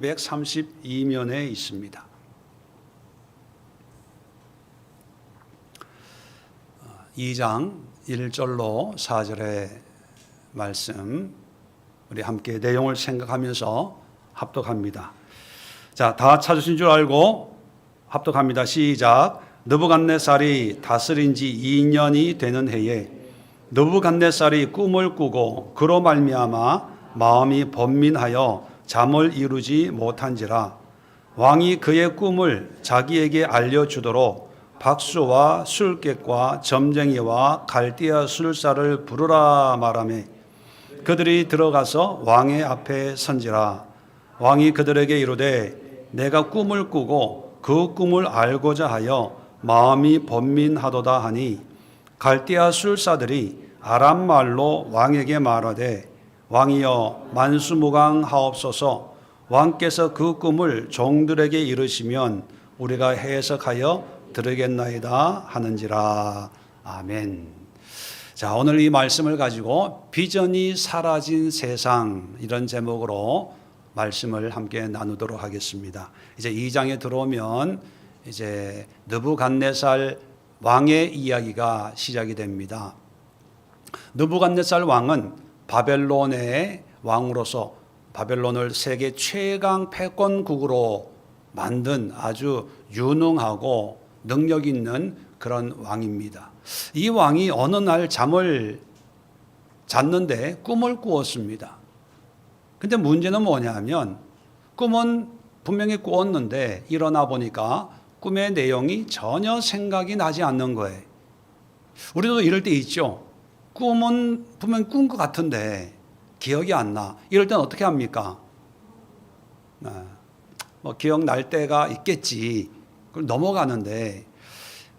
132면에 있습니다. 2장 1절로 4절의 말씀 우리 함께 내용을 생각하면서 합독합니다. 자, 다 찾으신 줄 알고 합독합니다. 시작. 느부갓네살이 다스린 지 2년이 되는 해에 느부갓네살이 꿈을 꾸고 그로 말미암아 마음이 번민하여 잠을 이루지 못한지라 왕이 그의 꿈을 자기에게 알려주도록 박수와 술객과 점쟁이와 갈대아 술사를 부르라 말하매 그들이 들어가서 왕의 앞에 선지라. 왕이 그들에게 이르되 내가 꿈을 꾸고 그 꿈을 알고자 하여 마음이 번민하도다 하니 갈대아 술사들이 아람 말로 왕에게 말하되 왕이여 만수무강하옵소서. 왕께서 그 꿈을 종들에게 이르시면 우리가 해석하여 들으겠나이다 하는지라. 아멘. 자, 오늘 이 말씀을 가지고 비전이 사라진 세상, 이런 제목으로 말씀을 함께 나누도록 하겠습니다. 이제 2장에 들어오면 이제 느부갓네살 왕의 이야기가 시작이 됩니다. 느부갓네살 왕은 바벨론의 왕으로서 바벨론을 세계 최강 패권국으로 만든 아주 유능하고 능력 있는 그런 왕입니다. 이 왕이 어느 날 잠을 잤는데 꿈을 꾸었습니다. 근데 문제는 뭐냐면 꿈은 분명히 꾸었는데 일어나 보니까 꿈의 내용이 전혀 생각이 나지 않는 거예요. 우리도 이럴 때 있죠. 꿈은 분명히 꾼 것 같은데 기억이 안 나. 이럴 때는 어떻게 합니까? 기억날 때가 있겠지. 그럼 넘어가는데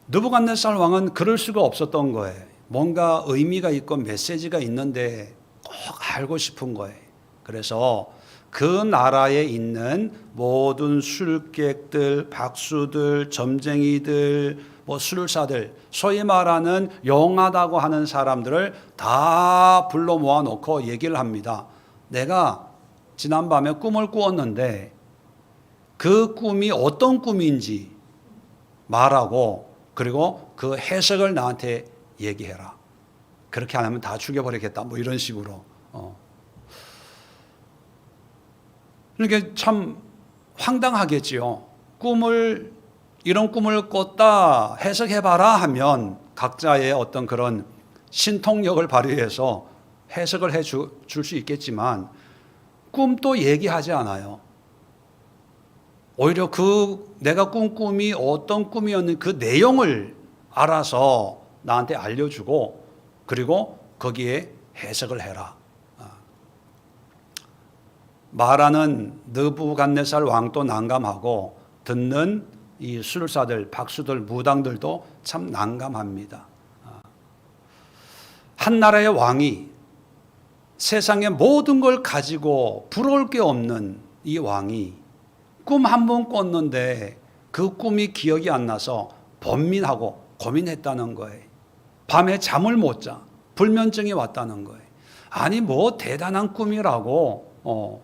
느부갓네살 왕은 그럴 수가 없었던 거예요. 뭔가 의미가 있고 메시지가 있는데 꼭 알고 싶은 거예요. 그래서 그 나라에 있는 모든 술객들, 박수들, 점쟁이들, 술사들, 소위 말하는 용하다고 하는 사람들을 다 불러 모아놓고 얘기를 합니다. 내가 지난밤에 꿈을 꾸었는데 그 꿈이 어떤 꿈인지 말하고 그리고 그 해석을 나한테 얘기해라. 그렇게 안 하면 다 죽여버리겠다. 이런 식으로. 그러니까 참 황당하겠지요. 이런 꿈을 꿨다 해석해봐라 하면 각자의 어떤 그런 신통력을 발휘해서 해석을 해줄 수 있겠지만 꿈도 얘기하지 않아요. 오히려 내가 꾼 꿈이 어떤 꿈이었는지 그 내용을 알아서 나한테 알려주고 그리고 거기에 해석을 해라. 말하는 느부갓네살 왕도 난감하고 듣는 이 술사들, 박수들, 무당들도 참 난감합니다. 한 나라의 왕이 세상의 모든 걸 가지고 부러울 게 없는 이 왕이 꿈 한 번 꿨는데 그 꿈이 기억이 안 나서 번민하고 고민했다는 거예요. 밤에 잠을 못 자. 불면증이 왔다는 거예요. 아니 대단한 꿈이라고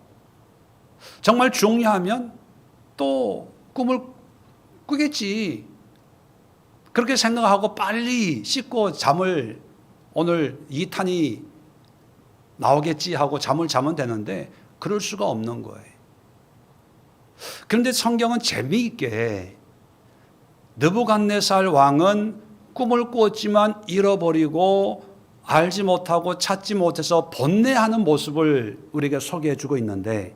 정말 중요하면 또 꿈을 꾸겠지. 그렇게 생각하고 빨리 씻고 잠을 오늘 2탄이 나오겠지 하고 잠을 자면 되는데 그럴 수가 없는 거예요. 그런데 성경은 재미있게 느부갓네살 왕은 꿈을 꾸었지만 잃어버리고 알지 못하고 찾지 못해서 번뇌하는 모습을 우리에게 소개해 주고 있는데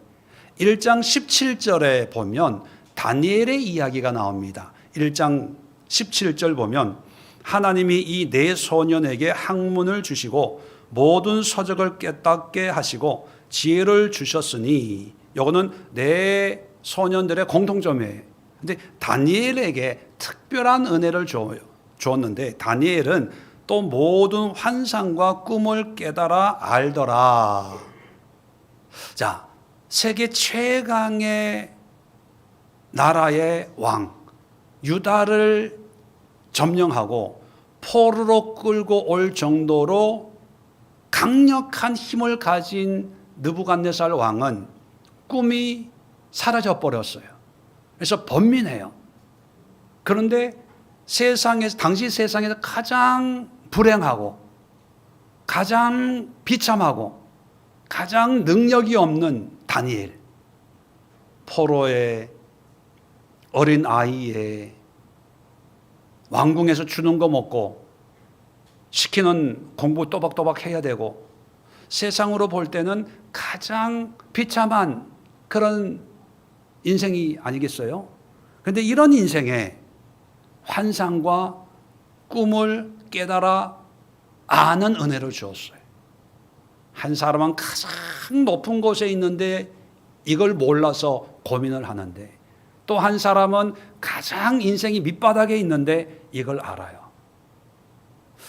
1장 17절에 보면 다니엘의 이야기가 나옵니다. 1장 17절 보면 하나님이 이 네 소년에게 학문을 주시고 모든 서적을 깨닫게 하시고 지혜를 주셨으니 이거는 네 소년들의 공통점이에요. 근데 다니엘에게 특별한 은혜를 주었는데 다니엘은 또 모든 환상과 꿈을 깨달아 알더라. 자, 세계 최강의 나라의 왕 유다를 점령하고 포로로 끌고 올 정도로 강력한 힘을 가진 느부갓네살 왕은 꿈이 사라져 버렸어요. 그래서 번민해요. 그런데 당시 세상에서 가장 불행하고 가장 비참하고 가장 능력이 없는 다니엘, 포로의 어린 아이의 왕궁에서 주는 거 먹고 시키는 공부 또박또박 해야 되고 세상으로 볼 때는 가장 비참한 그런 인생이 아니겠어요? 그런데 이런 인생에 환상과 꿈을 깨달아 아는 은혜를 주었어요. 한 사람은 가장 높은 곳에 있는데 이걸 몰라서 고민을 하는데 또 한 사람은 가장 인생이 밑바닥에 있는데 이걸 알아요.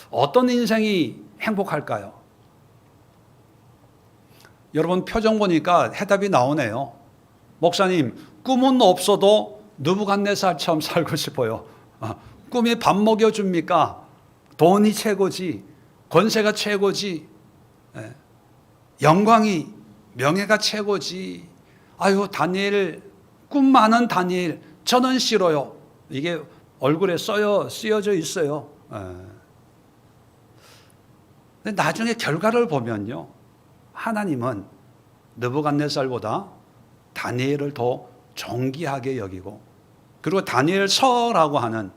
어떤 인생이 행복할까요? 여러분 표정 보니까 해답이 나오네요. 목사님, 꿈은 없어도 느부갓네살처럼 살고 싶어요. 꿈이 밥 먹여줍니까? 돈이 최고지, 권세가 최고지, 영광이, 명예가 최고지. 아유, 다니엘, 꿈 많은 다니엘, 저는 싫어요. 이게 얼굴에 쓰여져 있어요. 근데 나중에 결과를 보면요, 하나님은 느부갓네살보다 다니엘을 더 존귀하게 여기고, 그리고 다니엘서라고 하는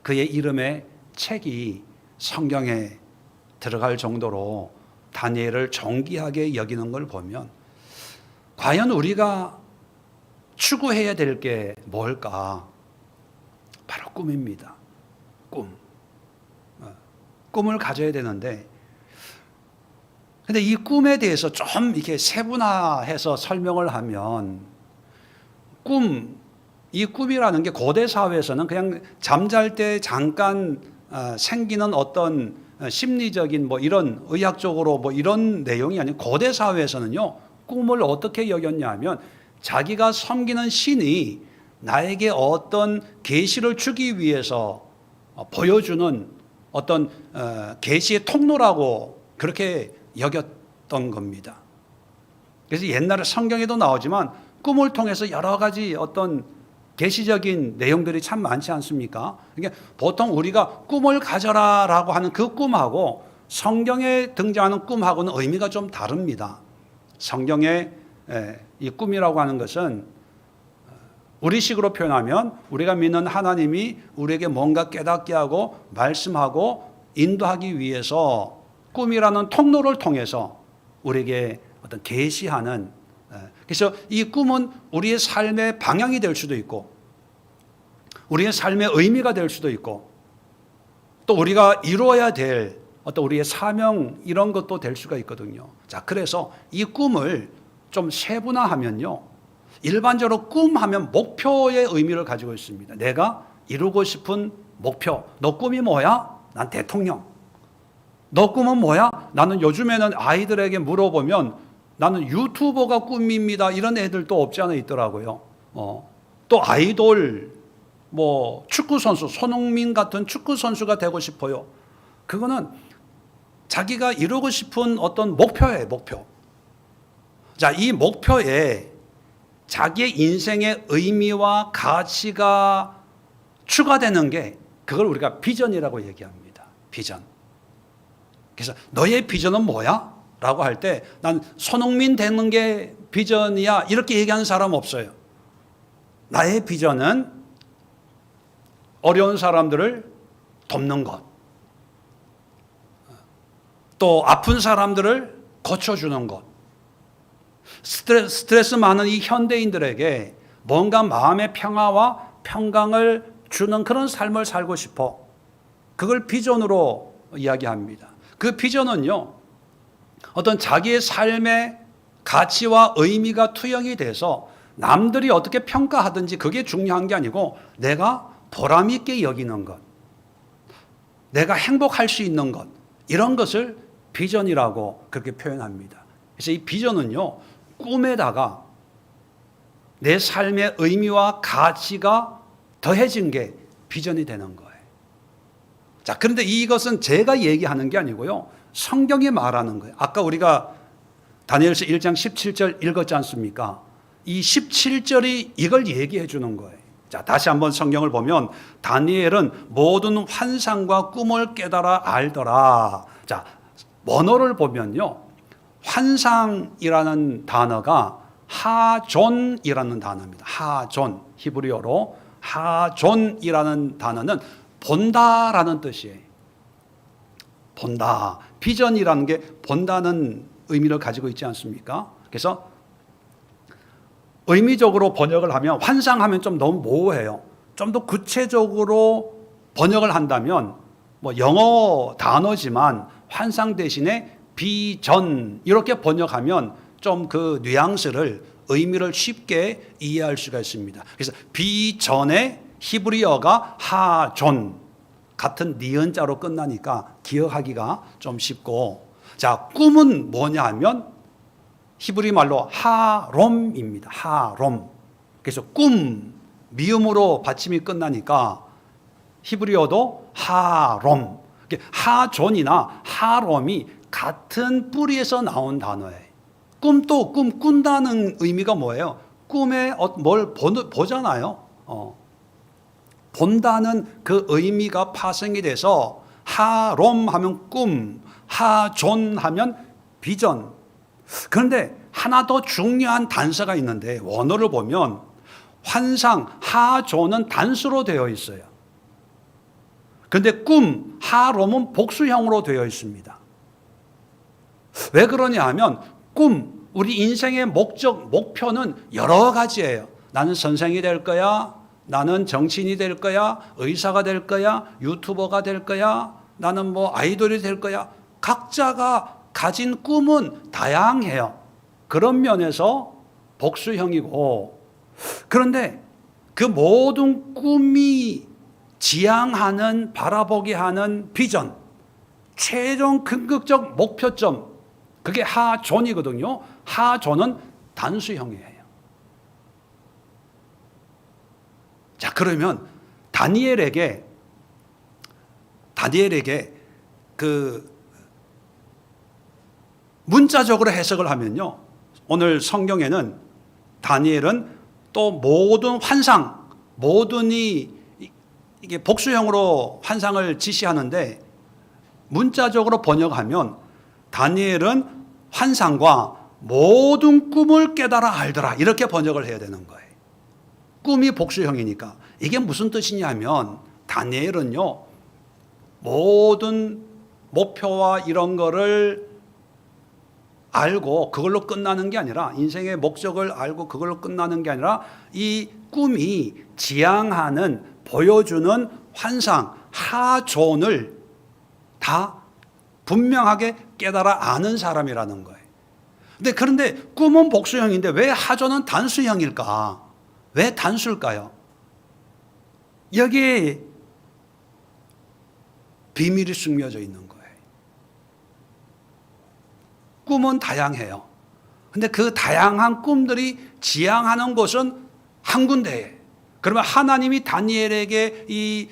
그의 이름의 책이 성경에 들어갈 정도로 다니엘을 존귀하게 여기는 걸 보면 과연 우리가 추구해야 될 게 뭘까? 바로 꿈입니다. 꿈을 가져야 되는데, 근데 이 꿈에 대해서 좀 이렇게 세분화해서 설명을 하면 이 꿈이라는 게 고대 사회에서는 그냥 잠잘 때 잠깐 생기는 어떤 심리적인 이런 의학적으로 이런 내용이 아니고 고대 사회에서는요, 꿈을 어떻게 여겼냐면 자기가 섬기는 신이 나에게 어떤 계시를 주기 위해서 보여주는 어떤 계시의 통로라고 그렇게 여겼던 겁니다. 그래서 옛날에 성경에도 나오지만 꿈을 통해서 여러 가지 어떤 계시적인 내용들이 참 많지 않습니까? 그러니까 보통 우리가 꿈을 가져라라고 하는 그 꿈하고 성경에 등장하는 꿈하고는 의미가 좀 다릅니다. 성경에 이 꿈이라고 하는 것은 우리식으로 표현하면 우리가 믿는 하나님이 우리에게 뭔가 깨닫게 하고 말씀하고 인도하기 위해서 꿈이라는 통로를 통해서 우리에게 어떤 계시하는, 그래서 이 꿈은 우리의 삶의 방향이 될 수도 있고 우리의 삶의 의미가 될 수도 있고 또 우리가 이루어야 될 어떤 우리의 사명 이런 것도 될 수가 있거든요. 자, 그래서 이 꿈을 좀 세분화하면요, 일반적으로 꿈하면 목표의 의미를 가지고 있습니다. 내가 이루고 싶은 목표. 너 꿈이 뭐야? 난 대통령. 너 꿈은 뭐야? 나는 요즘에는 아이들에게 물어보면 나는 유튜버가 꿈입니다. 이런 애들도 없지 않아 있더라고요. 또 아이돌, 축구선수, 손흥민 같은 축구선수가 되고 싶어요. 그거는 자기가 이루고 싶은 어떤 목표예요, 목표. 자, 이 목표에 자기의 인생의 의미와 가치가 추가되는 게 그걸 우리가 비전이라고 얘기합니다. 비전. 그래서 너의 비전은 뭐야? 라고 할 때 난 손흥민 되는 게 비전이야 이렇게 얘기하는 사람 없어요. 나의 비전은 어려운 사람들을 돕는 것, 또 아픈 사람들을 고쳐주는 것, 스트레스 많은 이 현대인들에게 뭔가 마음의 평화와 평강을 주는 그런 삶을 살고 싶어. 그걸 비전으로 이야기합니다. 그 비전은요, 어떤 자기의 삶의 가치와 의미가 투영이 돼서 남들이 어떻게 평가하든지 그게 중요한 게 아니고 내가 보람 있게 여기는 것, 내가 행복할 수 있는 것, 이런 것을 비전이라고 그렇게 표현합니다. 그래서 이 비전은요, 꿈에다가 내 삶의 의미와 가치가 더해진 게 비전이 되는 거예요. 자, 그런데 이것은 제가 얘기하는 게 아니고요, 성경이 말하는 거예요. 아까 우리가 다니엘서 1장 17절 읽었지 않습니까? 이 17절이 이걸 얘기해 주는 거예요. 자, 다시 한번 성경을 보면 다니엘은 모든 환상과 꿈을 깨달아 알더라. 자, 원어를 보면요. 환상이라는 단어가 하존이라는 단어입니다. 하존, 히브리어로 하존이라는 단어는 본다라는 뜻이에요. 본다. 비전이라는 게 본다는 의미를 가지고 있지 않습니까? 그래서 의미적으로 번역을 하면 환상하면 좀 너무 모호해요. 좀 더 구체적으로 번역을 한다면 뭐 영어 단어지만 환상 대신에 비전 이렇게 번역하면 좀 그 뉘앙스를 의미를 쉽게 이해할 수가 있습니다. 그래서 비전의 히브리어가 하존 같은 니은자로 끝나니까 기억하기가 좀 쉽고, 자, 꿈은 뭐냐 하면 히브리 말로 하롬입니다. 하롬. 그래서 꿈 미음으로 받침이 끝나니까 히브리어도 하롬. 하존이나 하롬이 같은 뿌리에서 나온 단어예요. 꿈도 꿈 꾼다는 의미가 뭐예요? 꿈에 뭘 보잖아요. 본다는 그 의미가 파생이 돼서 하롬 하면 꿈, 하존 하면 비전. 그런데 하나 더 중요한 단서가 있는데 원어를 보면 환상, 하존은 단수로 되어 있어요. 그런데 꿈, 하롬은 복수형으로 되어 있습니다. 왜 그러냐 하면 꿈, 우리 인생의 목표는 여러 가지예요. 나는 선생이 될 거야. 나는 정치인이 될 거야. 의사가 될 거야. 유튜버가 될 거야. 나는 뭐 아이돌이 될 거야. 각자가 가진 꿈은 다양해요. 그런 면에서 복수형이고, 그런데 그 모든 꿈이 지향하는, 바라보게 하는 비전, 최종 궁극적 목표점, 그게 하존이거든요. 하존은 단수형이에요. 자, 그러면 다니엘에게 그 문자적으로 해석을 하면요, 오늘 성경에는 다니엘은 또 모든 환상, 모든이 이게 복수형으로 환상을 지시하는데 문자적으로 번역하면 다니엘은 환상과 모든 꿈을 깨달아 알더라, 이렇게 번역을 해야 되는 거예요. 꿈이 복수형이니까. 이게 무슨 뜻이냐면 다니엘은요, 모든 목표와 이런 거를 알고 그걸로 끝나는 게 아니라, 인생의 목적을 알고 그걸로 끝나는 게 아니라 이 꿈이 지향하는, 보여주는 환상, 하존을 다 분명하게 깨달아 아는 사람이라는 거예요. 그런데 꿈은 복수형인데 왜 하존은 단수형일까? 왜 단수일까요? 여기에 비밀이 숨겨져 있는 거예요. 꿈은 다양해요. 근데 그 다양한 꿈들이 지향하는 곳은 한 군데에. 그러면 하나님이 다니엘에게 이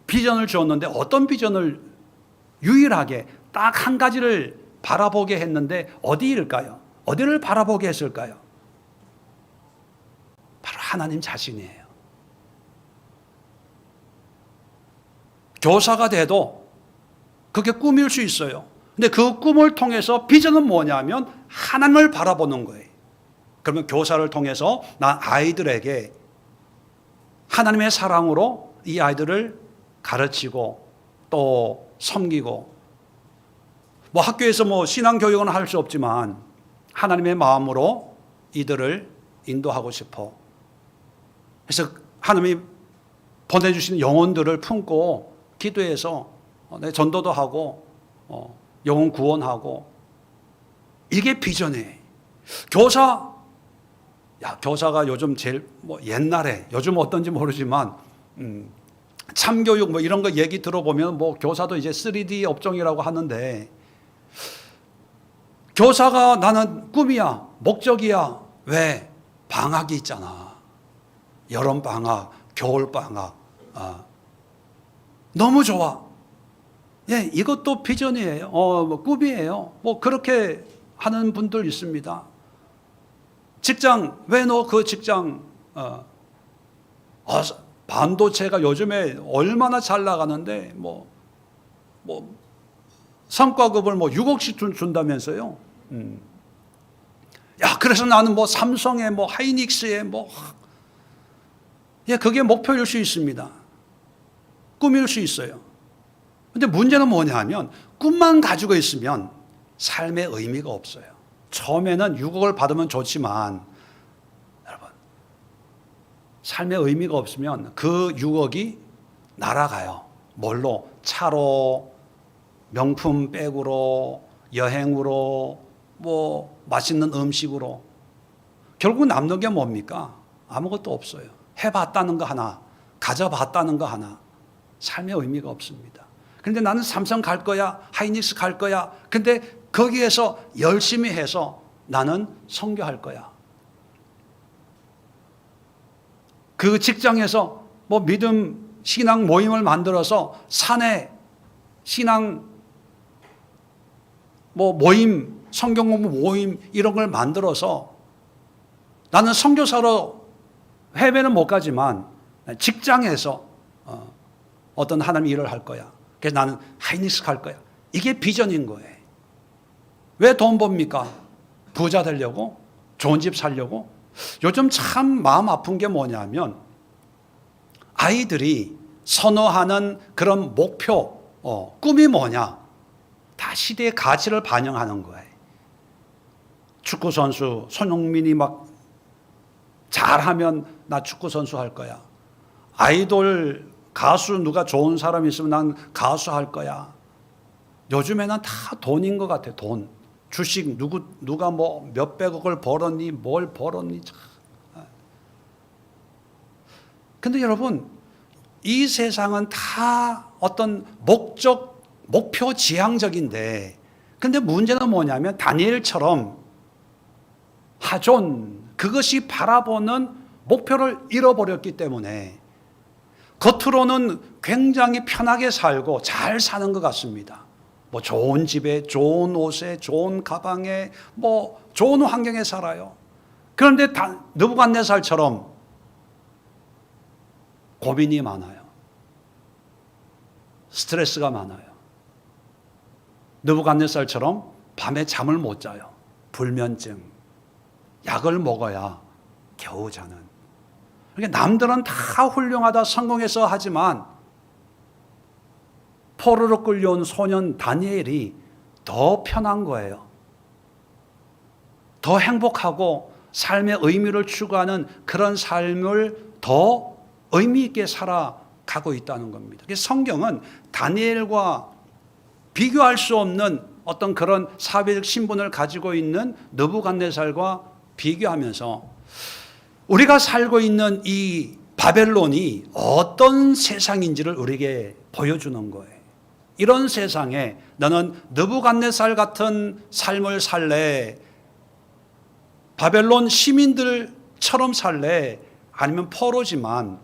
비전을 주었는데 어떤 비전을 유일하게 딱 한 가지를 바라보게 했는데 어디일까요? 어디를 바라보게 했을까요? 바로 하나님 자신이에요. 교사가 돼도 그게 꿈일 수 있어요. 근데 그 꿈을 통해서 비전은 뭐냐면 하나님을 바라보는 거예요. 그러면 교사를 통해서 난 아이들에게 하나님의 사랑으로 이 아이들을 가르치고 또 섬기고, 뭐 학교에서 뭐 신앙 교육은 할 수 없지만 하나님의 마음으로 이들을 인도하고 싶어. 그래서 하나님이 보내주신 영혼들을 품고 기도해서 전도도 하고 영혼 구원하고, 이게 비전이에요. 교사가 요즘 제일 뭐 옛날에, 요즘 어떤지 모르지만 참교육 뭐 이런 거 얘기 들어보면 뭐 교사도 이제 3D 업종이라고 하는데, 교사가 나는 꿈이야, 목적이야. 왜? 방학이 있잖아. 여름 방학, 겨울 방학. 너무 좋아. 예, 이것도 비전이에요. 뭐 꿈이에요. 뭐 그렇게 하는 분들 있습니다. 직장, 왜 너 그 직장, 반도체가 요즘에 얼마나 잘 나가는데, 성과급을 6억씩 준다면서요. 야, 그래서 나는 삼성에 하이닉스에 예, 그게 목표일 수 있습니다. 꿈일 수 있어요. 근데 문제는 뭐냐 하면, 꿈만 가지고 있으면 삶의 의미가 없어요. 처음에는 6억을 받으면 좋지만, 여러분, 삶의 의미가 없으면 그 6억이 날아가요. 뭘로? 차로, 명품 백으로, 여행으로, 맛있는 음식으로. 결국 남는 게 뭡니까? 아무것도 없어요. 해봤다는 거 하나, 가져봤다는 거 하나, 삶의 의미가 없습니다. 그런데 나는 삼성 갈 거야, 하이닉스 갈 거야. 근데 거기에서 열심히 해서 나는 선교할 거야. 그 직장에서 믿음 신앙 모임을 만들어서 산에 신앙 모임, 성경 공부 모임 이런 걸 만들어서 나는 선교사로 해외는 못 가지만 직장에서 어떤 하나님 일을 할 거야. 그래서 나는 하이닉스 갈 거야. 이게 비전인 거예요. 왜 돈 법니까? 부자 되려고? 좋은 집 살려고? 요즘 참 마음 아픈 게 뭐냐면 아이들이 선호하는 그런 목표, 꿈이 뭐냐? 다 시대의 가치를 반영하는 거예요. 축구선수, 손흥민이 잘하면 나 축구선수 할 거야. 아이돌, 가수 누가 좋은 사람 있으면 난 가수 할 거야. 요즘에는 다 돈인 것 같아, 돈. 주식 누가 몇백억을 벌었니, 뭘 벌었니. 근데 여러분, 이 세상은 다 어떤 목표 지향적인데, 근데 문제는 뭐냐면 다니엘처럼 하존, 그것이 바라보는 목표를 잃어버렸기 때문에 겉으로는 굉장히 편하게 살고 잘 사는 것 같습니다. 좋은 집에, 좋은 옷에, 좋은 가방에, 좋은 환경에 살아요. 그런데 느부갓네살처럼 고민이 많아요. 스트레스가 많아요. 느부갓네살처럼 밤에 잠을 못 자요. 불면증. 약을 먹어야 겨우 자는. 그러니까 남들은 다 훌륭하다 성공해서 하지만 포로로 끌려온 소년 다니엘이 더 편한 거예요. 더 행복하고 삶의 의미를 추구하는 그런 삶을 더 의미 있게 살아가고 있다는 겁니다. 성경은 다니엘과 비교할 수 없는 어떤 그런 사회적 신분을 가지고 있는 느부갓네살과 비교하면서 우리가 살고 있는 이 바벨론이 어떤 세상인지를 우리에게 보여주는 거예요. 이런 세상에 너는 느부갓네살 같은 삶을 살래? 바벨론 시민들처럼 살래? 아니면 포로지만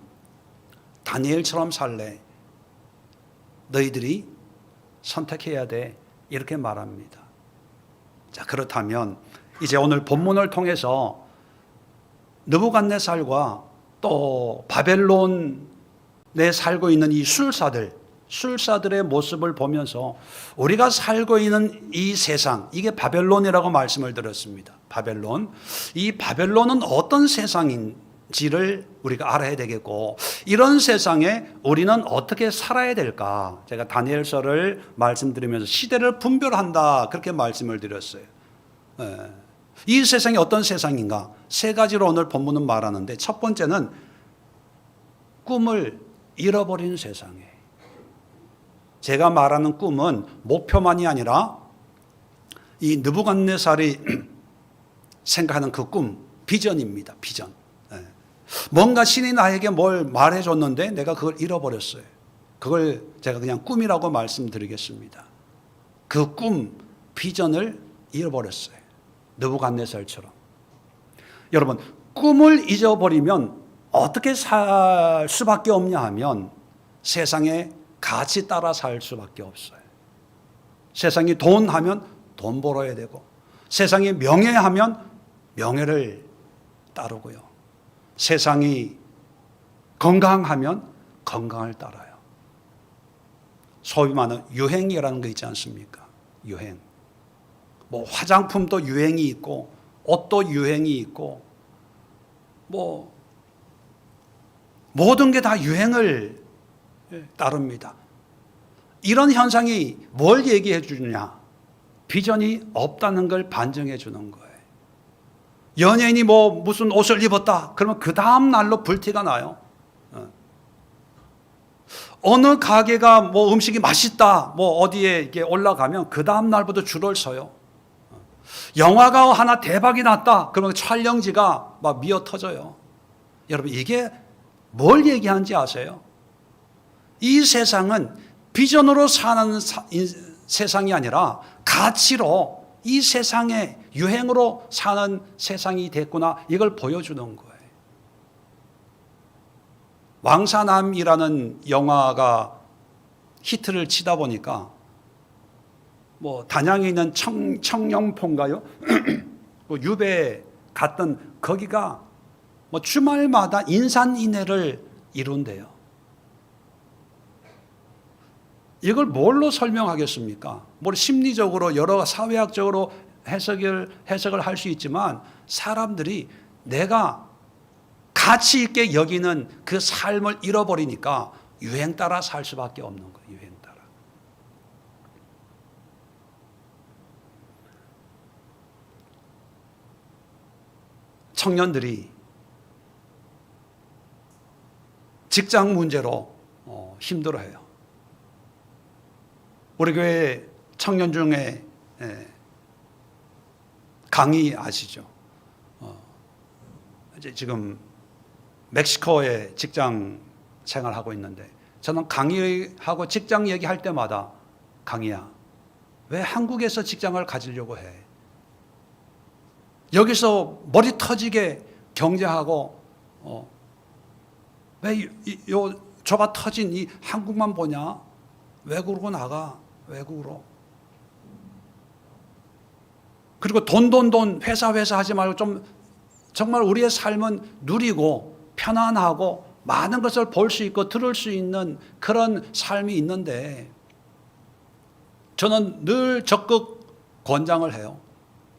다니엘처럼 살래? 너희들이 선택해야 돼. 이렇게 말합니다. 자, 그렇다면 이제 오늘 본문을 통해서 느부갓네살과 또 바벨론에 살고 있는 이 술사들의 모습을 보면서 우리가 살고 있는 이 세상, 이게 바벨론이라고 말씀을 드렸습니다. 바벨론. 이 바벨론은 어떤 세상인지를 우리가 알아야 되겠고, 이런 세상에 우리는 어떻게 살아야 될까? 제가 다니엘서를 말씀드리면서 시대를 분별한다, 그렇게 말씀을 드렸어요. 이 세상이 어떤 세상인가? 세 가지로 오늘 본문은 말하는데, 첫 번째는 꿈을 잃어버린 세상에. 제가 말하는 꿈은 목표만이 아니라 이 느부갓네살이 생각하는 그 꿈, 비전입니다. 비전. 뭔가 신이 나에게 뭘 말해줬는데 내가 그걸 잃어버렸어요. 그걸 제가 그냥 꿈이라고 말씀드리겠습니다. 그 꿈, 비전을 잃어버렸어요. 느부갓네살처럼. 여러분, 꿈을 잊어버리면 어떻게 살 수밖에 없냐 하면 세상에 가치 따라 살 수밖에 없어요. 세상이 돈 하면 돈 벌어야 되고, 세상이 명예하면 명예를 따르고요. 세상이 건강하면 건강을 따라요. 소위 말하는 유행이라는 거 있지 않습니까? 유행. 뭐 화장품도 유행이 있고 옷도 유행이 있고 뭐 모든 게 다 유행을 따릅니다. 이런 현상이 뭘 얘기해 주느냐? 비전이 없다는 걸 반증해 주는 거예요. 연예인이 뭐 무슨 옷을 입었다. 그러면 그 다음 날로 불티가 나요. 어느 가게가 뭐 음식이 맛있다. 뭐 어디에 이게 올라가면 그 다음 날부터 줄을 서요. 영화가 하나 대박이 났다. 그러면 촬영지가 막 미어 터져요. 여러분 이게 뭘 얘기하는지 아세요? 이 세상은 비전으로 사는 세상이 아니라 가치로 이 세상에 유행으로 사는 세상이 됐구나. 이걸 보여주는 거예요. 왕사남이라는 영화가 히트를 치다 보니까 뭐 단양에 있는 청룡포인가요? 그 유배 갔던 거기가 뭐 주말마다 인산인해를 이룬대요. 이걸 뭘로 설명하겠습니까? 뭐 심리적으로 여러 사회학적으로 해석을 할 수 있지만 사람들이 내가 가치 있게 여기는 그 삶을 잃어버리니까 유행 따라 살 수밖에 없는 거예요. 유행 따라. 청년들이 직장 문제로 힘들어해요. 우리 교회 청년 중에 강의 아시죠? 이제 지금 멕시코에 직장 생활하고 있는데 저는 강의하고 직장 얘기할 때마다 강의야, 왜 한국에서 직장을 가지려고 해? 여기서 머리 터지게 경제하고 왜 요 좁아 터진 이 한국만 보냐? 외국으로 나가, 외국으로. 그리고 돈 회사 하지 말고 좀 정말 우리의 삶은 누리고 편안하고 많은 것을 볼 수 있고 들을 수 있는 그런 삶이 있는데 저는 늘 적극 권장을 해요.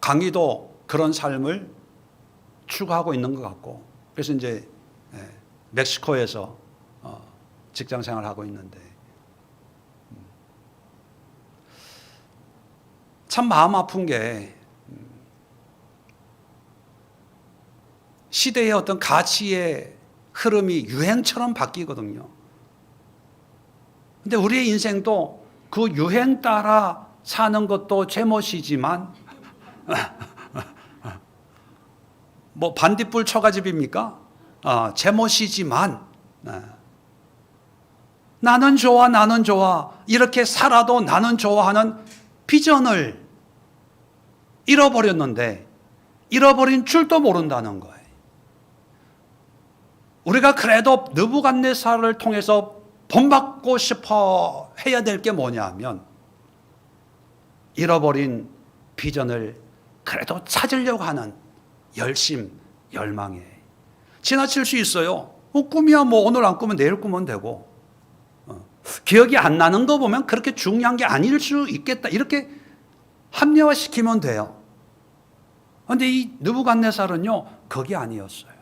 강의도 그런 삶을 추구하고 있는 것 같고 그래서 이제 멕시코에서 직장 생활하고 있는데 참 마음 아픈 게 시대의 어떤 가치의 흐름이 유행처럼 바뀌거든요. 근데 우리의 인생도 그 유행 따라 사는 것도 제멋이지만 뭐 반딧불 처가집입니까? 제멋이지만 나는 좋아 이렇게 살아도 나는 좋아하는 비전을 잃어버렸는데 잃어버린 줄도 모른다는 거예요. 우리가 그래도 느부갓네살을 통해서 본받고 싶어 해야 될 게 뭐냐면 잃어버린 비전을 그래도 찾으려고 하는 열심, 열망에 지나칠 수 있어요. 꿈이야 뭐 오늘 안 꾸면 내일 꾸면 되고 기억이 안 나는 거 보면 그렇게 중요한 게 아닐 수 있겠다 이렇게 합리화시키면 돼요. 그런데 이 느부갓네살은요 그게 아니었어요.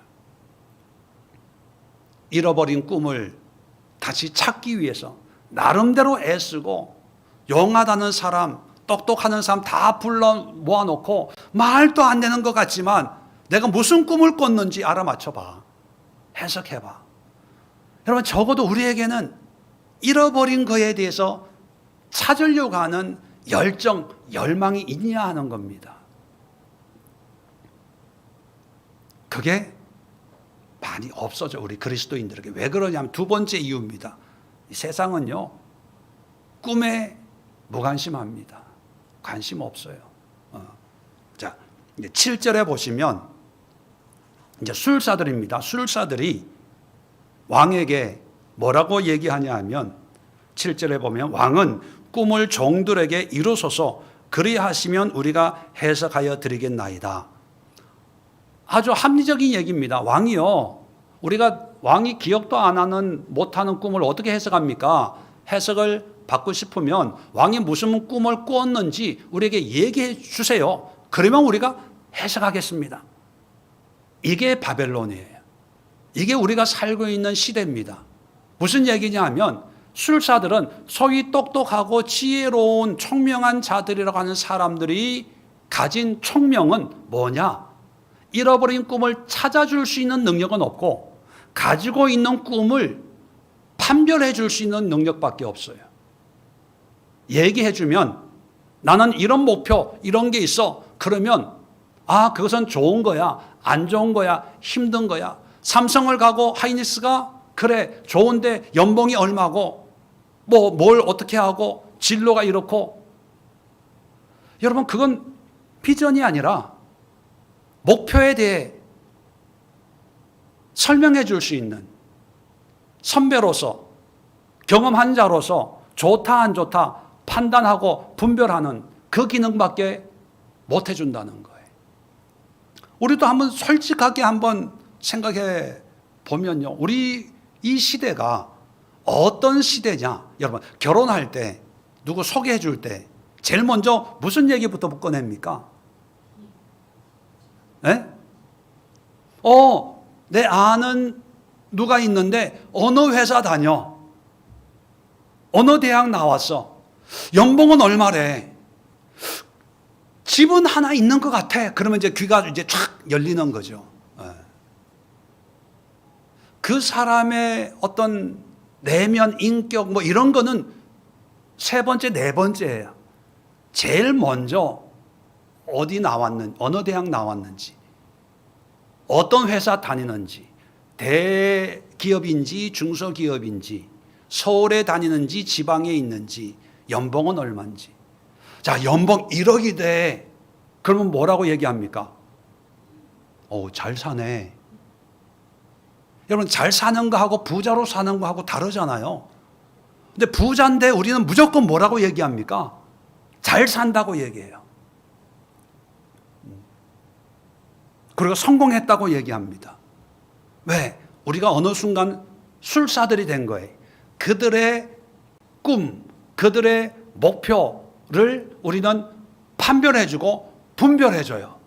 잃어버린 꿈을 다시 찾기 위해서 나름대로 애쓰고 용하다는 사람, 똑똑하는 사람 다 불러 모아놓고 말도 안 되는 것 같지만 내가 무슨 꿈을 꿨는지 알아맞혀봐. 해석해봐. 여러분 적어도 우리에게는 잃어버린 거에 대해서 찾으려고 하는 열정, 열망이 있냐 하는 겁니다. 그게 많이 없어져 우리 그리스도인들에게. 왜 그러냐면 두 번째 이유입니다. 이 세상은요 꿈에 무관심합니다. 관심 없어요. 자, 이제 7절에 보시면 이제 술사들입니다. 술사들이 왕에게 뭐라고 얘기하냐 하면 7절에 보면 왕은 꿈을 종들에게 이루소서 그리하시면 우리가 해석하여 드리겠나이다. 아주 합리적인 얘기입니다. 왕이요. 우리가 왕이 기억도 안 하는 못하는 꿈을 어떻게 해석합니까? 해석을 받고 싶으면 왕이 무슨 꿈을 꾸었는지 우리에게 얘기해 주세요. 그러면 우리가 해석하겠습니다. 이게 바벨론이에요. 이게 우리가 살고 있는 시대입니다. 무슨 얘기냐 하면 술사들은 소위 똑똑하고 지혜로운 총명한 자들이라고 하는 사람들이 가진 총명은 뭐냐? 잃어버린 꿈을 찾아줄 수 있는 능력은 없고 가지고 있는 꿈을 판별해 줄 수 있는 능력밖에 없어요. 얘기해 주면 나는 이런 목표, 이런 게 있어. 그러면 그것은 좋은 거야, 안 좋은 거야, 힘든 거야. 삼성을 가고 하이닉스가 그래 좋은데 연봉이 얼마고 뭘 어떻게 하고 진로가 이렇고. 여러분 그건 비전이 아니라 목표에 대해 설명해 줄 수 있는 선배로서 경험한 자로서 좋다 안 좋다 판단하고 분별하는 그 기능밖에 못 해준다는 거예요. 우리도 한번 솔직하게 한번 생각해 보면요. 우리 이 시대가 어떤 시대냐. 여러분 결혼할 때 누구 소개해 줄 때 제일 먼저 무슨 얘기부터 꺼냅니까? 네? 내 아는 누가 있는데 어느 회사 다녀. 어느 대학 나왔어. 연봉은 얼마래. 집은 하나 있는 것 같아. 그러면 이제 귀가 이제 쫙 열리는 거죠. 그 사람의 어떤 내면, 인격 뭐 이런 거는 세 번째, 네 번째예요. 제일 먼저 어디 나왔는지, 어느 대학 나왔는지, 어떤 회사 다니는지, 대기업인지 중소기업인지, 서울에 다니는지 지방에 있는지, 연봉은 얼마인지. 자, 연봉 1억이 돼. 그러면 뭐라고 얘기합니까? 잘 사네. 여러분 잘 사는 거하고 부자로 사는 거하고 다르잖아요. 근데 부자인데 우리는 무조건 뭐라고 얘기합니까? 잘 산다고 얘기해요. 그리고 성공했다고 얘기합니다. 왜? 우리가 어느 순간 술사들이 된 거예요. 그들의 꿈, 그들의 목표를 우리는 판별해주고 분별해줘요.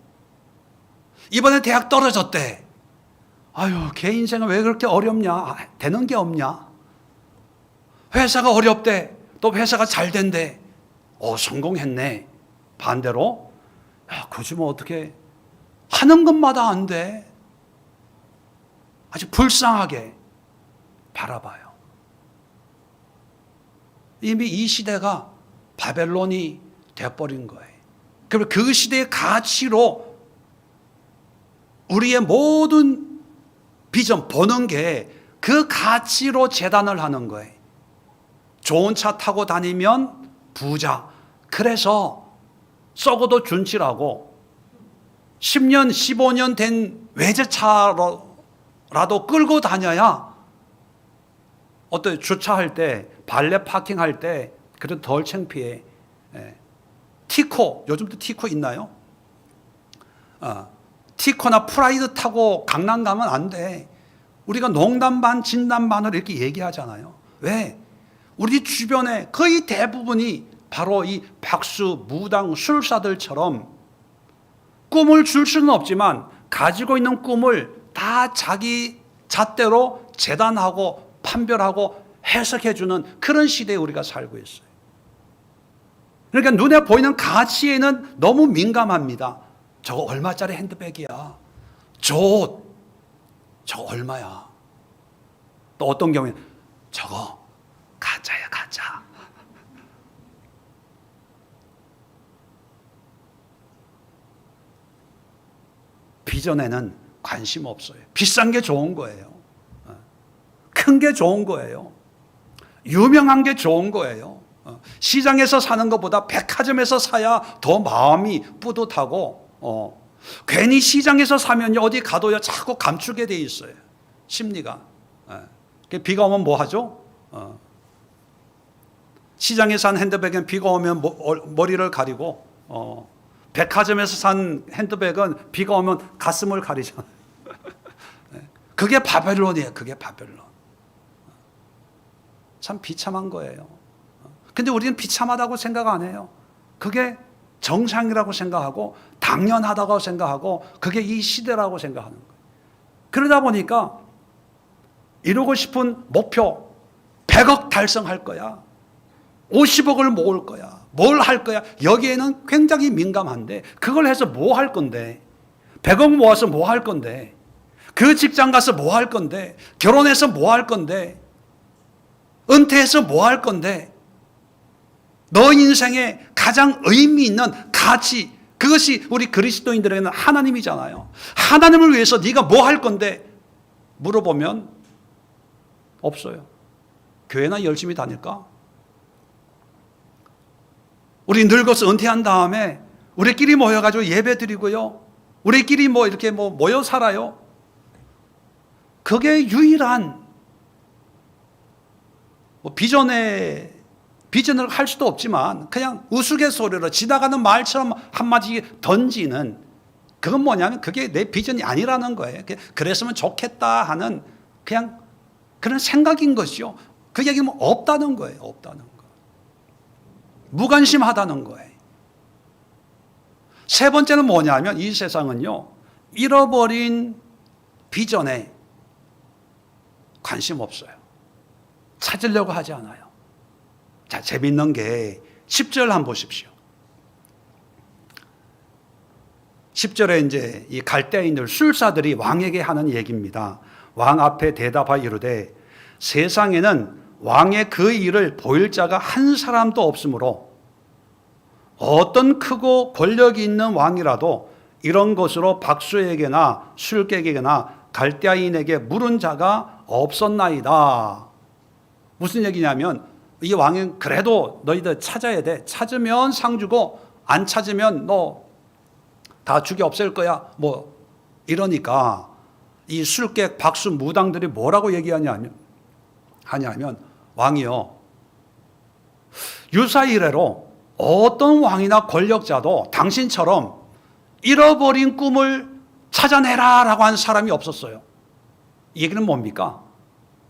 이번에 대학 떨어졌대. 아유, 걔 인생은 왜 그렇게 어렵냐? 되는 게 없냐? 회사가 어렵대. 또 회사가 잘 된대. 성공했네. 반대로, 굳이 뭐 어떻게 하는 것마다 안 돼. 아주 불쌍하게 바라봐요. 이미 이 시대가 바벨론이 되어버린 거예요. 그럼 그 시대의 가치로 우리의 모든 비전 보는 게 그 가치로 재단을 하는 거예요. 좋은 차 타고 다니면 부자. 그래서 썩어도 준치라고 10년, 15년 된 외제차라도 끌고 다녀야 어때? 주차할 때, 발레 파킹할 때 그래도 덜 창피해. 티코, 요즘도 티코 있나요? 티코나 프라이드 타고 강남 가면 안 돼. 우리가 농담 반 진담 반을 이렇게 얘기하잖아요. 왜? 우리 주변에 거의 대부분이 바로 이 박수, 무당, 술사들처럼 꿈을 줄 수는 없지만 가지고 있는 꿈을 다 자기 잣대로 재단하고 판별하고 해석해주는 그런 시대에 우리가 살고 있어요. 그러니까 눈에 보이는 가치에는 너무 민감합니다. 저거 얼마짜리 핸드백이야. 저거 얼마야. 또 어떤 경우에 저거 가짜야, 가짜. 비전에는 관심 없어요. 비싼 게 좋은 거예요. 큰 게 좋은 거예요. 유명한 게 좋은 거예요. 시장에서 사는 것보다 백화점에서 사야 더 마음이 뿌듯하고, 괜히 시장에서 사면요 어디 가도요 자꾸 감추게 돼 있어요. 심리가. 비가 오면 뭐 하죠? 시장에 산 핸드백은 비가 오면 머리를 가리고 백화점에서 산 핸드백은 비가 오면 가슴을 가리잖아요. 그게 바벨론이에요. 그게 바벨론. 참 비참한 거예요. 근데 우리는 비참하다고 생각 안 해요. 그게 정상이라고 생각하고 당연하다고 생각하고 그게 이 시대라고 생각하는 거예요. 그러다 보니까 이루고 싶은 목표 100억 달성할 거야. 50억을 모을 거야. 뭘 할 거야. 여기에는 굉장히 민감한데 그걸 해서 뭐 할 건데. 100억 모아서 뭐 할 건데. 그 직장 가서 뭐 할 건데. 결혼해서 뭐 할 건데. 은퇴해서 뭐 할 건데. 너 인생에 가장 의미 있는 가치, 그것이 우리 그리스도인들에게는 하나님이잖아요. 하나님을 위해서 네가 뭐 할 건데 물어보면 없어요. 교회나 열심히 다닐까? 우리 늙어서 은퇴한 다음에 우리끼리 모여가지고 예배 드리고요. 우리끼리 뭐 이렇게 뭐 모여 살아요. 그게 유일한 뭐 비전을 할 수도 없지만 그냥 우스갯소리로 지나가는 말처럼 한마디 던지는 그건 뭐냐면 그게 내 비전이 아니라는 거예요. 그랬으면 좋겠다 하는 그냥 그런 생각인 것이죠. 그 얘기는 없다는 거예요. 없다는 거. 무관심하다는 거예요. 세 번째는 뭐냐면 이 세상은요. 잃어버린 비전에 관심 없어요. 찾으려고 하지 않아요. 자, 재밌는 게 10절 한번 보십시오. 10절에 이제 이 갈대아인들 술사들이 왕에게 하는 얘기입니다. 왕 앞에 대답하여 이르되 세상에는 왕의 그 일을 보일 자가 한 사람도 없으므로 어떤 크고 권력이 있는 왕이라도 이런 것으로 박수에게나 술객에게나 갈대아인에게 물은 자가 없었나이다. 무슨 얘기냐면 이 왕은 그래도 너희들 찾아야 돼. 찾으면 상 주고 안 찾으면 너 다 죽여 없앨 거야. 뭐 이러니까 이 술객 박수 무당들이 뭐라고 얘기하냐면 왕이요. 유사 이래로 어떤 왕이나 권력자도 당신처럼 잃어버린 꿈을 찾아내라라고 한 사람이 없었어요. 이 얘기는 뭡니까?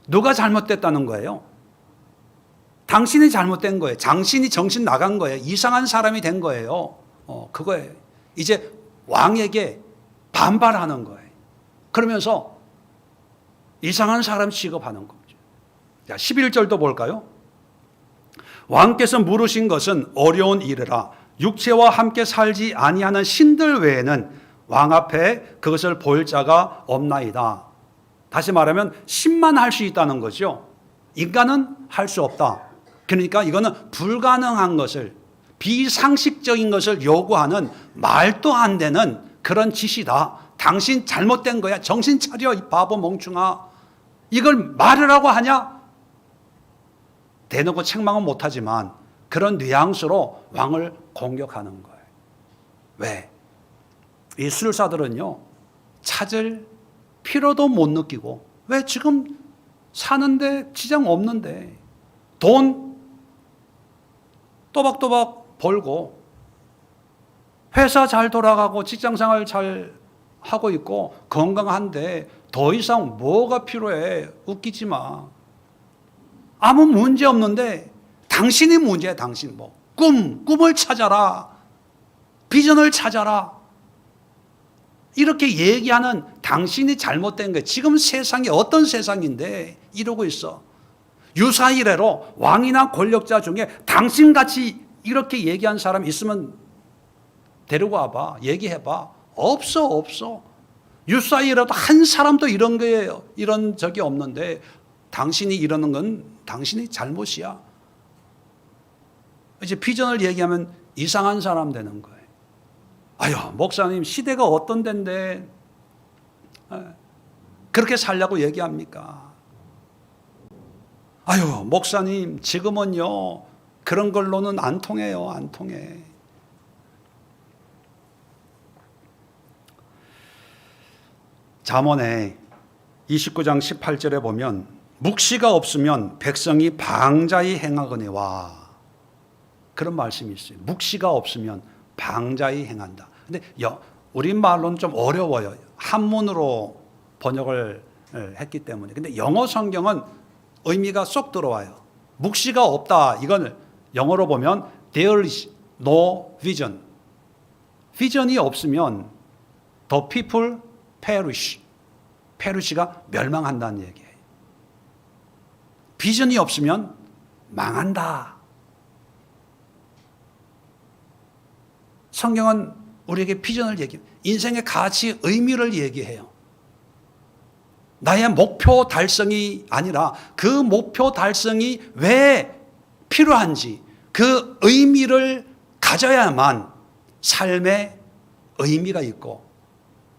누가 잘못됐다는 거예요? 당신이 잘못된 거예요. 당신이 정신 나간 거예요. 이상한 사람이 된 거예요. 그거예요. 이제 왕에게 반발하는 거예요. 그러면서 이상한 사람 취급하는 거죠. 자, 11절도 볼까요? 왕께서 물으신 것은 어려운 일이라 육체와 함께 살지 아니하는 신들 외에는 왕 앞에 그것을 보일 자가 없나이다. 다시 말하면 신만 할 수 있다는 거죠. 인간은 할 수 없다. 그러니까 이거는 불가능한 것을, 비상식적인 것을 요구하는 말도 안 되는 그런 짓이다. 당신 잘못된 거야. 정신 차려, 이 바보 멍충아. 이걸 말하라고 하냐? 대놓고 책망은 못하지만 그런 뉘앙스로 왕을 공격하는 거예요. 왜? 이 술사들은요, 찾을 필요도 못 느끼고, 왜 지금 사는데 지장 없는데, 돈 또박또박 벌고, 회사 잘 돌아가고, 직장생활 잘 하고 있고, 건강한데, 더 이상 뭐가 필요해? 웃기지 마. 아무 문제 없는데, 당신이 문제야, 당신 뭐. 꿈을 찾아라. 비전을 찾아라. 이렇게 얘기하는 당신이 잘못된 거예요. 지금 세상이 어떤 세상인데 이러고 있어. 유사이래로 왕이나 권력자 중에 당신같이 이렇게 얘기한 사람 있으면 데리고 와봐. 얘기해봐. 없어. 유사이래도 한 사람도 이런 적이 없는데 당신이 이러는 건 당신이 잘못이야. 이제 비전을 얘기하면 이상한 사람 되는 거예요. 아유, 목사님 시대가 어떤 데인데 그렇게 살려고 얘기합니까? 아유, 목사님 지금은요 그런 걸로는 안 통해요. 안 통해. 잠언에 29장 18절에 보면 묵시가 없으면 백성이 방자히 행하거니와, 그런 말씀이 있어요. 묵시가 없으면 방자히 행한다. 근데 우리말로는 좀 어려워요. 한문으로 번역을 했기 때문에. 근데 영어 성경은 의미가 쏙 들어와요. 묵시가 없다. 이건 영어로 보면 there is no vision. 비전이 없으면 the people perish. perish가 멸망한다는 얘기예요. 비전이 없으면 망한다. 성경은 우리에게 비전을 얘기해요. 인생의 가치, 의미를 얘기해요. 나의 목표 달성이 아니라 그 목표 달성이 왜 필요한지 그 의미를 가져야만 삶에 의미가 있고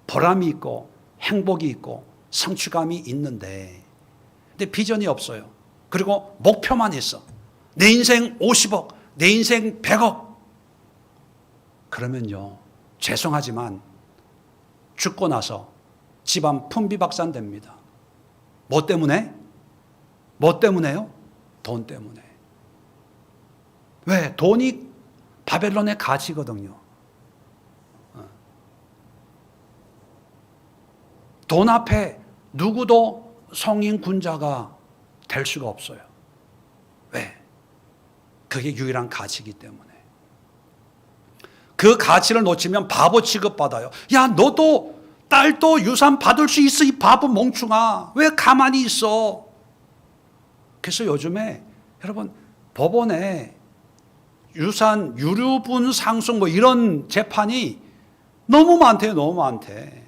보람이 있고 행복이 있고 성취감이 있는데, 근데 비전이 없어요. 그리고 목표만 있어. 내 인생 50억, 내 인생 100억. 그러면요, 죄송하지만 죽고 나서 집안 풍비박산됩니다. 뭐 때문에? 뭐 때문에요? 돈 때문에. 왜? 돈이 바벨론의 가치거든요. 돈 앞에 누구도 성인 군자가 될 수가 없어요. 왜? 그게 유일한 가치이기 때문에. 그 가치를 놓치면 바보 취급받아요. 야, 너도 딸도 유산 받을 수 있어, 이 바보 멍충아. 왜 가만히 있어? 그래서 요즘에 여러분 법원에 유산 유류분 상속 뭐 이런 재판이 너무 많대요. 너무 많대.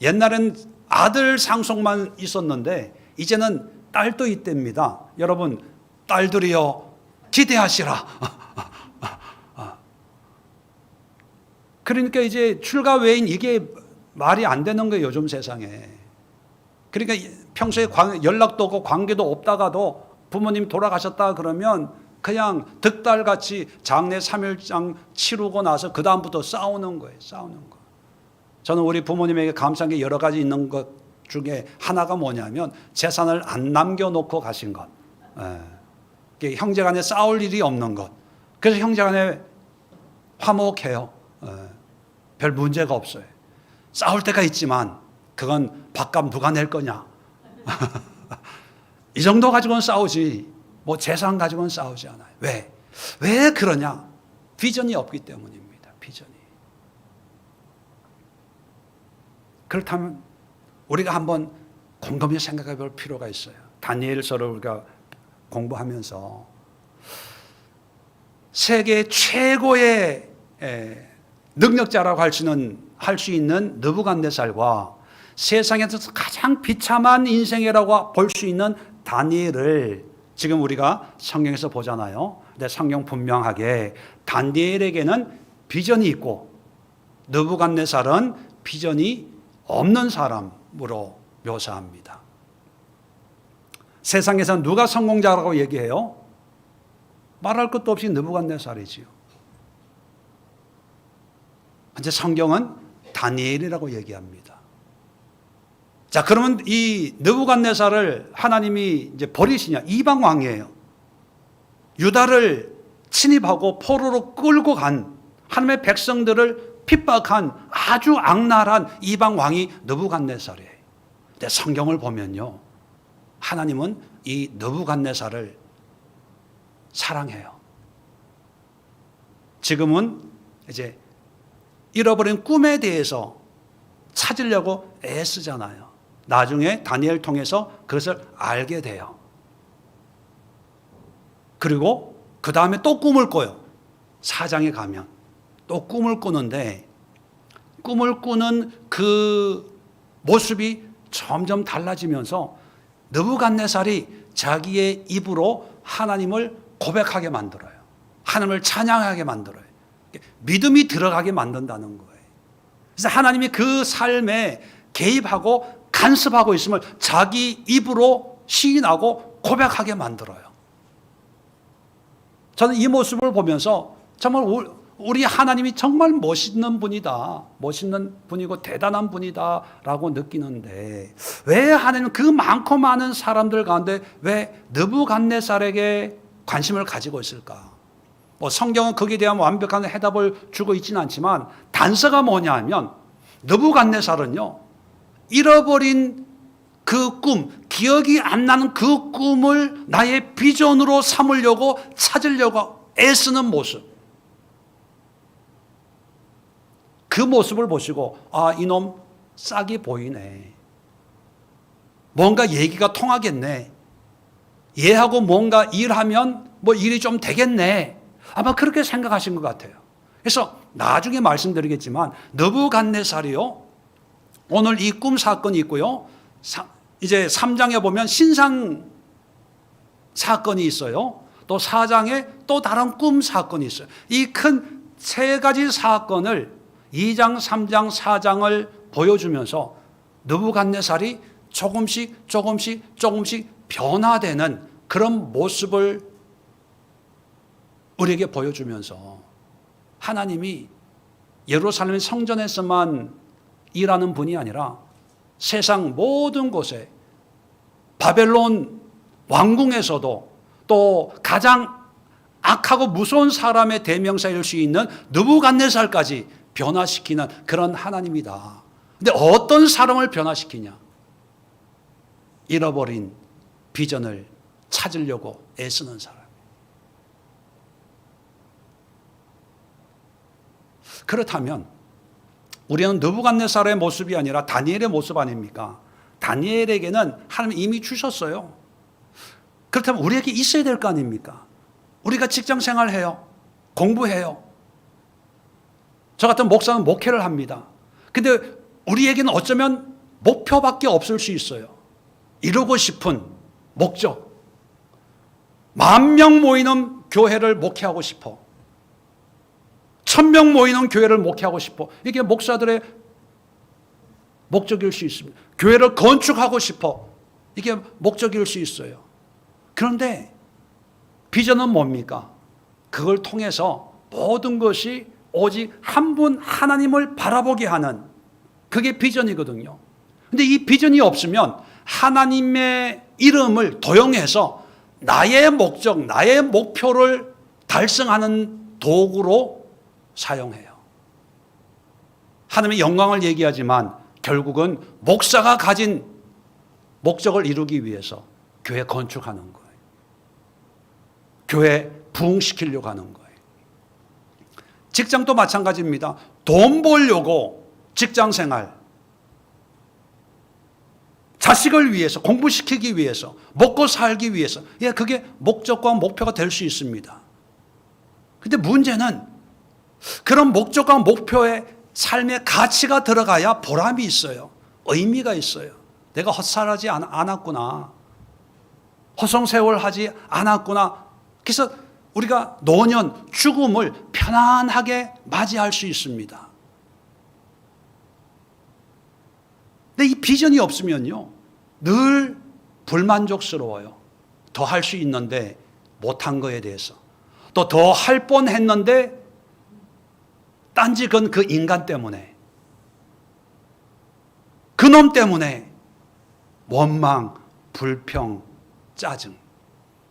옛날엔 아들 상속만 있었는데 이제는 딸도 있답니다. 여러분, 딸들이여 기대하시라. 그러니까 이제 출가 외인 이게 말이 안 되는 거예요, 요즘 세상에. 그러니까 평소에 연락도 없고 관계도 없다가도 부모님 돌아가셨다 그러면 그냥 득달같이 장례 3일장 치르고 나서 그 다음부터 싸우는 거예요. 싸우는 거. 저는 우리 부모님에게 감사한 게 여러 가지 있는 것 중에 하나가 뭐냐면 재산을 안 남겨놓고 가신 것. 형제간에 싸울 일이 없는 것. 그래서 형제간에 화목해요. 별 문제가 없어요. 싸울 때가 있지만 그건 밥값 누가 낼 거냐. 이 정도 가지고는 싸우지 뭐 재산 가지고는 싸우지 않아요. 왜? 왜 그러냐? 비전이 없기 때문입니다. 비전이. 그렇다면 우리가 한번 곰곰이 생각해 볼 필요가 있어요. 다니엘서를 우리가 공부하면서 세계 최고의 능력자라고 할 수 있는 느부갓네살과 세상에서 가장 비참한 인생이라고 볼 수 있는 다니엘을 지금 우리가 성경에서 보잖아요. 근데 성경 분명하게 다니엘에게는 비전이 있고 느부갓네살은 비전이 없는 사람으로 묘사합니다. 세상에서 누가 성공자라고 얘기해요? 말할 것도 없이 느부갓네살이지요. 이제 성경은 다니엘이라고 얘기합니다. 자, 그러면 이 느부갓네살을 하나님이 이제 버리시냐? 이방 왕이에요. 유다를 침입하고 포로로 끌고 간 하나님의 백성들을 핍박한 아주 악랄한 이방 왕이 느부갓네살이에요. 근데 성경을 보면요, 하나님은 이 느부갓네살을 사랑해요. 지금은 이제 잃어버린 꿈에 대해서 찾으려고 애쓰잖아요. 나중에 다니엘 통해서 그것을 알게 돼요. 그리고 그 다음에 또 꿈을 꿔요. 4장에 가면 또 꿈을 꾸는데 꿈을 꾸는 그 모습이 점점 달라지면서 느부갓네살이 자기의 입으로 하나님을 고백하게 만들어요. 하나님을 찬양하게 만들어요. 믿음이 들어가게 만든다는 거예요. 그래서 하나님이 그 삶에 개입하고 간섭하고 있음을 자기 입으로 시인하고 고백하게 만들어요. 저는 이 모습을 보면서 정말 우리 하나님이 정말 멋있는 분이다. 멋있는 분이고 대단한 분이다 라고 느끼는데 왜 하나님은 그 많고 많은 사람들 가운데 왜 느부갓네살에게 관심을 가지고 있을까? 뭐 성경은 거기에 대한 완벽한 해답을 주고 있지는 않지만 단서가 뭐냐 하면 느부갓네살은요, 잃어버린 그 꿈, 기억이 안 나는 그 꿈을 나의 비전으로 삼으려고 찾으려고 애쓰는 모습, 그 모습을 보시고 아, 이놈 싹이 보이네, 뭔가 얘기가 통하겠네, 얘하고 뭔가 일하면 뭐 일이 좀 되겠네, 아마 그렇게 생각하신 것 같아요. 그래서 나중에 말씀드리겠지만 느부갓네살이요, 오늘 이 꿈 사건이 있고요, 이제 3장에 보면 신상 사건이 있어요. 또 4장에 또 다른 꿈 사건이 있어요. 이 큰 세 가지 사건을 2장, 3장, 4장을 보여주면서 느부갓네살이 조금씩 변화되는 그런 모습을 우리에게 보여주면서 하나님이 예루살렘 성전에서만 일하는 분이 아니라 세상 모든 곳에, 바벨론 왕궁에서도 또 가장 악하고 무서운 사람의 대명사일 수 있는 느부갓네살까지 변화시키는 그런 하나님이다. 근데 어떤 사람을 변화시키냐? 잃어버린 비전을 찾으려고 애쓰는 사람. 그렇다면 우리는 느부갓네살의 모습이 아니라 다니엘의 모습 아닙니까? 다니엘에게는 하나님이 이미 주셨어요. 그렇다면 우리에게 있어야 될 거 아닙니까? 우리가 직장 생활해요. 공부해요. 저 같은 목사는 목회를 합니다. 근데 우리에게는 어쩌면 목표밖에 없을 수 있어요. 이루고 싶은 목적. 10,000명 모이는 교회를 목회하고 싶어. 1,000명 모이는 교회를 목회하고 싶어. 이게 목사들의 목적일 수 있습니다. 교회를 건축하고 싶어. 이게 목적일 수 있어요. 그런데 비전은 뭡니까? 그걸 통해서 모든 것이 오직 한 분 하나님을 바라보게 하는, 그게 비전이거든요. 근데 이 비전이 없으면 하나님의 이름을 도용해서 나의 목적, 나의 목표를 달성하는 도구로 사용해요. 하나님의 영광을 얘기하지만 결국은 목사가 가진 목적을 이루기 위해서 교회 건축하는 거예요. 교회 부흥시키려고 하는 거예요. 직장도 마찬가지입니다. 돈 벌려고 직장 생활, 자식을 위해서, 공부시키기 위해서, 먹고 살기 위해서, 예, 그게 목적과 목표가 될 수 있습니다. 근데 문제는 그런 목적과 목표에 삶의 가치가 들어가야 보람이 있어요. 의미가 있어요. 내가 헛살하지 않았구나. 허송세월하지 않았구나. 그래서 우리가 노년, 죽음을 편안하게 맞이할 수 있습니다. 근데 이 비전이 없으면요, 늘 불만족스러워요. 더 할 수 있는데 못한 거에 대해서. 또 더 할 뻔했는데 딴지 건 그 인간 때문에, 그놈 때문에 원망, 불평, 짜증.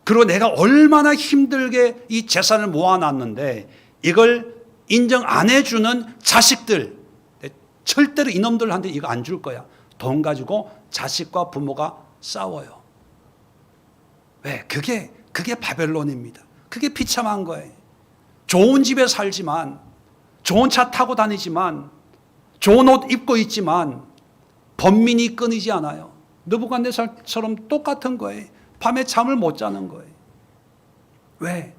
그리고 내가 얼마나 힘들게 이 재산을 모아놨는데 이걸 인정 안 해주는 자식들, 절대로 이놈들한테 이거 안 줄 거야. 돈 가지고 자식과 부모가 싸워요. 왜? 그게 바벨론입니다. 그게 비참한 거예요. 좋은 집에 살지만, 좋은 차 타고 다니지만, 좋은 옷 입고 있지만 번민이 끊이지 않아요. 느부갓네살처럼 똑같은 거예요. 밤에 잠을 못 자는 거예요. 왜?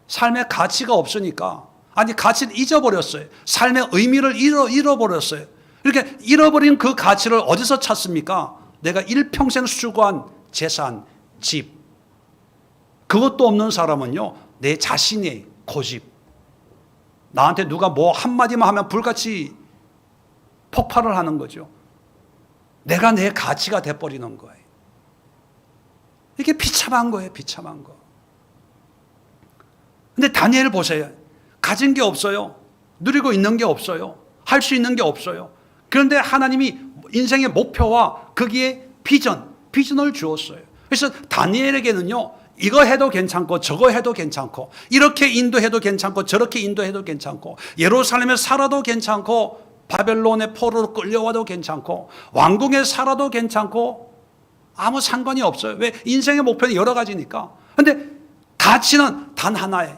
삶의 가치가 없으니까. 아니, 가치를 잊어버렸어요. 삶의 의미를 잃어버렸어요. 이렇게 잃어버린 그 가치를 어디서 찾습니까? 내가 일평생 수고한 재산, 집. 그것도 없는 사람은요, 내 자신의 고집. 나한테 누가 뭐 한마디만 하면 불같이 폭발을 하는 거죠. 내가 내 가치가 돼버리는 거예요. 이게 비참한 거예요, 비참한 거. 근데 다니엘 보세요. 가진 게 없어요. 누리고 있는 게 없어요. 할 수 있는 게 없어요. 그런데 하나님이 인생의 목표와 거기에 비전을 주었어요. 그래서 다니엘에게는요, 이거 해도 괜찮고 저거 해도 괜찮고 이렇게 인도해도 괜찮고 저렇게 인도해도 괜찮고 예루살렘에 살아도 괜찮고 바벨론의 포로로 끌려와도 괜찮고 왕궁에 살아도 괜찮고 아무 상관이 없어요. 왜? 인생의 목표는 여러 가지니까. 그런데 가치는 단 하나에,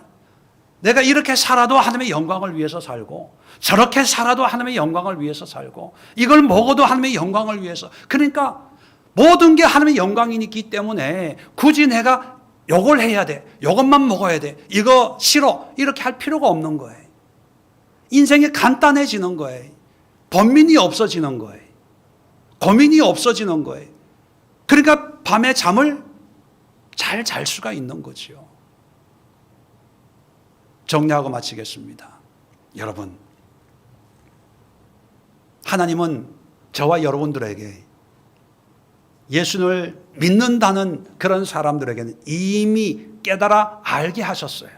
내가 이렇게 살아도 하나님의 영광을 위해서 살고 저렇게 살아도 하나님의 영광을 위해서 살고 이걸 먹어도 하나님의 영광을 위해서. 그러니까 모든 게 하나님의 영광이기 때문에 굳이 내가 요걸 해야 돼, 요것만 먹어야 돼, 이거 싫어, 이렇게 할 필요가 없는 거예요. 인생이 간단해지는 거예요. 번민이 없어지는 거예요. 고민이 없어지는 거예요. 그러니까 밤에 잠을 잘 잘 수가 있는 거지요. 정리하고 마치겠습니다. 여러분, 하나님은 저와 여러분들에게 예수를 믿는다는 그런 사람들에게는 이미 깨달아 알게 하셨어요.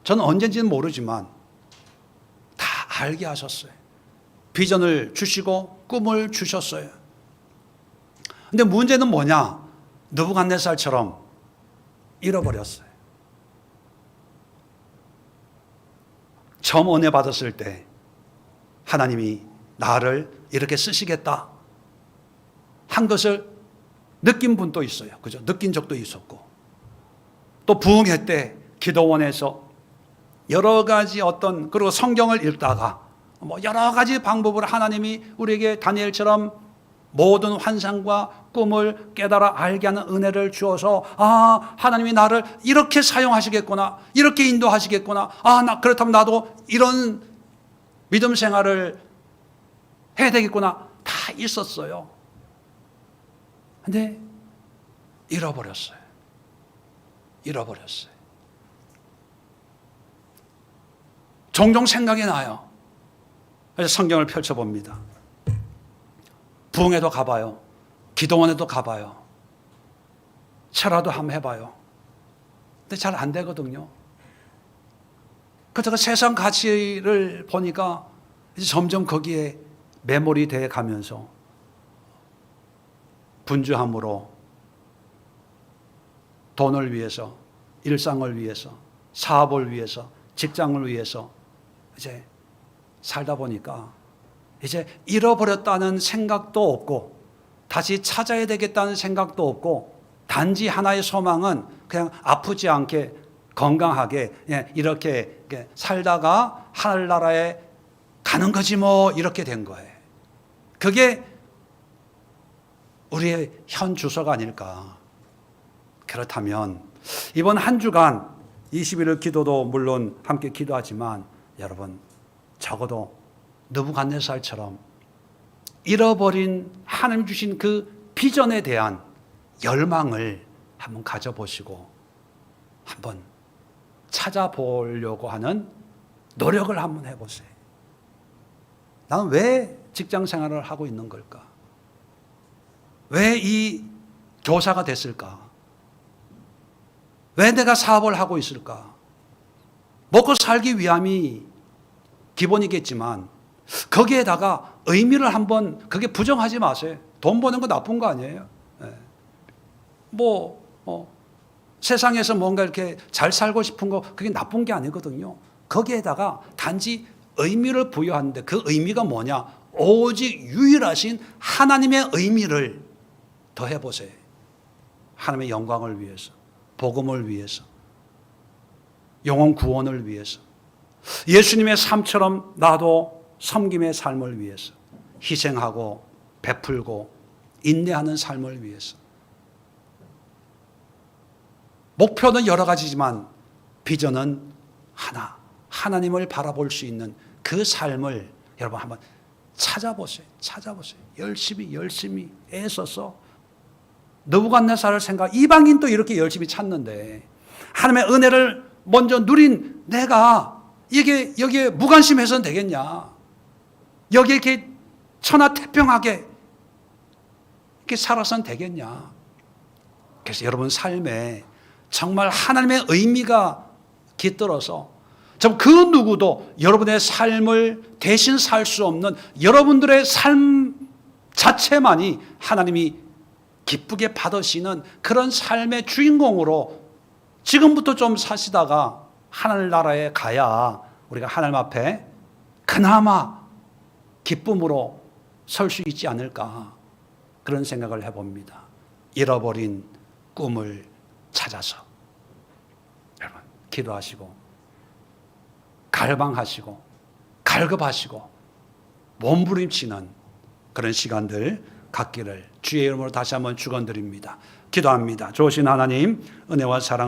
저는 언젠지는 모르지만 다 알게 하셨어요. 비전을 주시고 꿈을 주셨어요. 근데 문제는 뭐냐? 느부갓네살처럼 잃어버렸어요. 처음 은혜 받았을 때 하나님이 나를 이렇게 쓰시겠다 한 것을 느낀 분도 있어요. 그죠? 느낀 적도 있었고, 또 부흥회 때 기도원에서 여러 가지 그리고 성경을 읽다가 여러 가지 방법으로 하나님이 우리에게 다니엘처럼 모든 환상과 꿈을 깨달아 알게 하는 은혜를 주어서, 하나님이 나를 이렇게 사용하시겠구나, 이렇게 인도하시겠구나, 그렇다면 나도 이런 믿음 생활을 해야 되겠구나, 다 있었어요. 근데 잃어버렸어요. 종종 생각이 나요. 그래서 성경을 펼쳐봅니다. 부흥회도 가봐요. 기도원에도 가봐요. 철화도 한번 해봐요. 근데 잘 안 되거든요. 그래서 세상 가치를 보니까 이제 점점 거기에 매몰이 돼 가면서 분주함으로 돈을 위해서, 일상을 위해서, 사업을 위해서, 직장을 위해서 이제 살다 보니까 이제 잃어버렸다는 생각도 없고 다시 찾아야 되겠다는 생각도 없고, 단지 하나의 소망은 그냥 아프지 않게 건강하게 이렇게 살다가 하늘나라에 가는 거지 뭐, 이렇게 된 거예요. 그게 우리의 현 주소가 아닐까. 그렇다면 이번 한 주간 21일 기도도 물론 함께 기도하지만, 여러분 적어도 느부갓네살처럼 잃어버린 하나님 주신 그 비전에 대한 열망을 한번 가져보시고 한번 찾아보려고 하는 노력을 한번 해보세요. 나는 왜 직장 생활을 하고 있는 걸까? 왜 이 교사가 됐을까? 왜 내가 사업을 하고 있을까? 먹고 살기 위함이 기본이겠지만 거기에다가 의미를 한번, 그게 부정하지 마세요. 돈 버는 거 나쁜 거 아니에요. 세상에서 뭔가 이렇게 잘 살고 싶은 거, 그게 나쁜 게 아니거든요. 거기에다가 단지 의미를 부여하는데, 그 의미가 뭐냐? 오직 유일하신 하나님의 의미를 더해보세요. 하나님의 영광을 위해서, 복음을 위해서, 영혼 구원을 위해서, 예수님의 삶처럼 나도 섬김의 삶을 위해서 희생하고 베풀고 인내하는 삶을 위해서. 목표는 여러 가지지만 비전은 하나, 하나님을 바라볼 수 있는 그 삶을 여러분 한번 찾아보세요. 열심히 애써서. 느부갓네살을 이방인도 이렇게 열심히 찾는데 하나님의 은혜를 먼저 누린 내가 여기에 무관심해서는 되겠냐? 여기에 이렇게 천하태평하게 이렇게 살아서는 되겠냐? 그래서 여러분 삶에 정말 하나님의 의미가 깃들어서 그 누구도 여러분의 삶을 대신 살 수 없는 여러분들의 삶 자체만이 하나님이 기쁘게 받으시는 그런 삶의 주인공으로 지금부터 좀 사시다가 하늘나라에 가야 우리가 하나님 앞에 그나마 기쁨으로 설 수 있지 않을까, 그런 생각을 해봅니다. 잃어버린 꿈을 찾아서 여러분 기도하시고 갈망하시고 갈급하시고 몸부림치는 그런 시간들 갖기를 주의 이름으로 다시 한번 축원드립니다. 기도합니다. 좋으신 하나님, 은혜와 사랑